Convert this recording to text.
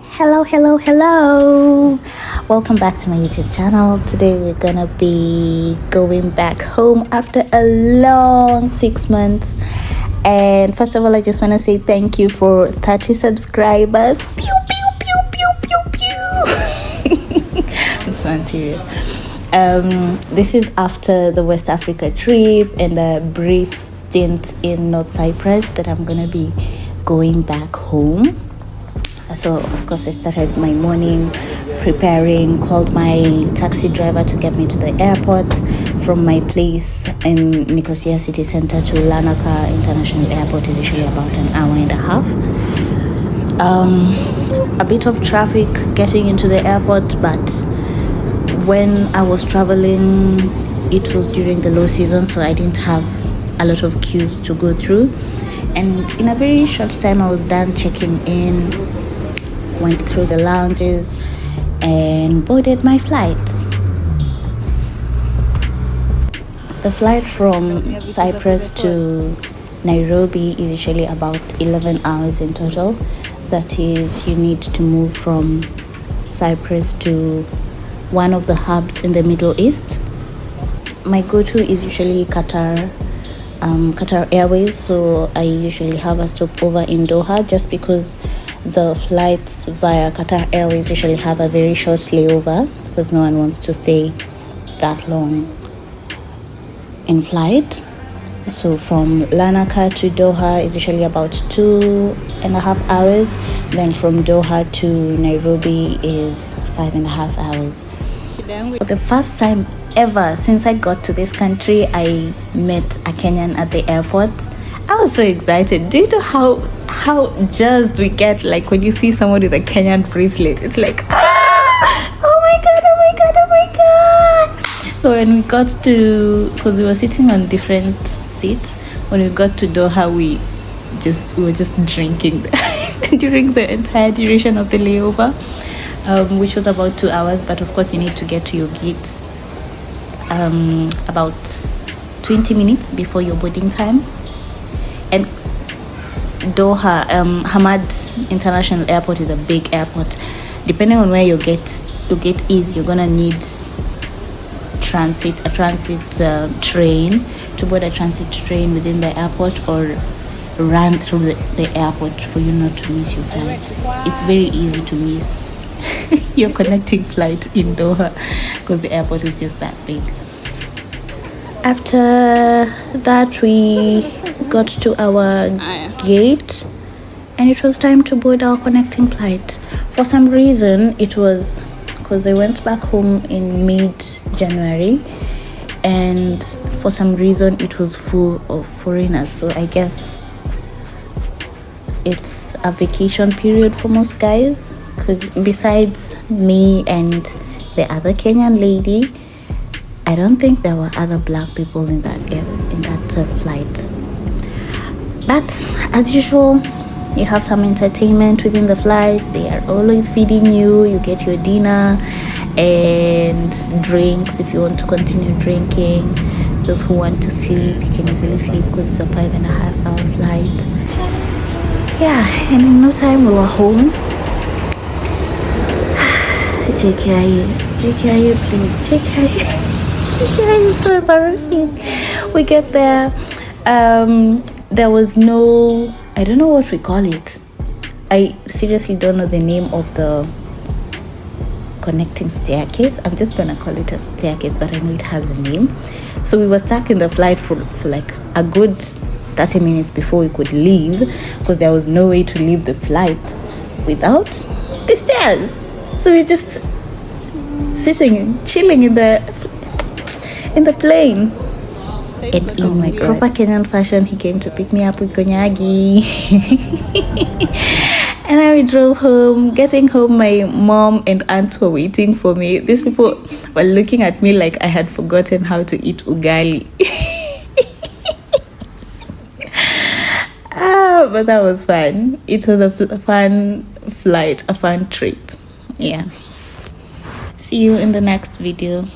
Hello, welcome back to my YouTube channel. Today we're gonna be going back home after a long 6 months, and first of all I just want to say thank you for 30 subscribers. Pew pew pew pew pew pew. I'm so serious. This is after the West Africa trip and a brief stint in North Cyprus that I'm gonna be going back home. So of course I started my morning preparing, called my taxi driver to get me to the airport. From my place in Nicosia city center to Larnaca International Airport is usually about an hour and a half. A bit of traffic getting into the airport, but when I was traveling it was during the low season, so I didn't have a lot of queues to go through, and in a very short time I was done checking in, went through the lounges and boarded my flight. The flight from Cyprus to Nairobi is usually about 11 hours in total. That is, you need to move from Cyprus to one of the hubs in the Middle East. My go-to is usually Qatar Airways, so I usually have a stopover in Doha just because the flights via Qatar Airways usually have a very short layover because no one wants to stay that long in flight. So from Larnaca to Doha is usually about 2.5 hours. Then from Doha to Nairobi is 5.5 hours. For the first time ever since I got to this country, I met a Kenyan at the airport. I was so excited. Do you know how jazzed we get, like when you see someone with a Kenyan bracelet? It's like, oh my god. So when we got to, because we were sitting on different seats, when we got to Doha we were just drinking during the entire duration of the layover, which was about 2 hours. But of course you need to get to your gate about 20 minutes before your boarding time. And Doha, Hamad International Airport is a big airport. Depending on where your gate is, you're gonna need a transit train to board a transit train within the airport, or run through the airport for you not to miss your flight. It's very easy to miss your connecting flight in Doha because the airport is just that big. After that we got to our gate and it was time to board our connecting flight. For some reason, it was because I went back home in mid-January, and for some reason it was full of foreigners. So I guess it's a vacation period for most guys, because besides me and the other Kenyan lady, I don't think there were other black people in that flight. But as usual, you have some entertainment within the flight. They are always feeding you. You get your dinner and drinks if you want to continue drinking. Those who want to sleep, you can easily sleep because it's a 5.5 hour flight. Yeah, and in no time we were home. JKIA, please. JKIA is so embarrassing. We get there. There was no, I don't know what we call it. I seriously don't know the name of the connecting staircase. I'm just gonna call it a staircase, but I know it has a name. So we were stuck in the flight for like a good 30 minutes before we could leave, because there was no way to leave the flight without the stairs. So we're just sitting, chilling in the plane. And in proper Kenyan fashion, he came to pick me up with Konyagi. And then we drove home. Getting home, my mom and aunt were waiting for me. These people were looking at me like I had forgotten how to eat ugali. But that was fun. It was a fun flight, a fun trip. Yeah. See you in the next video.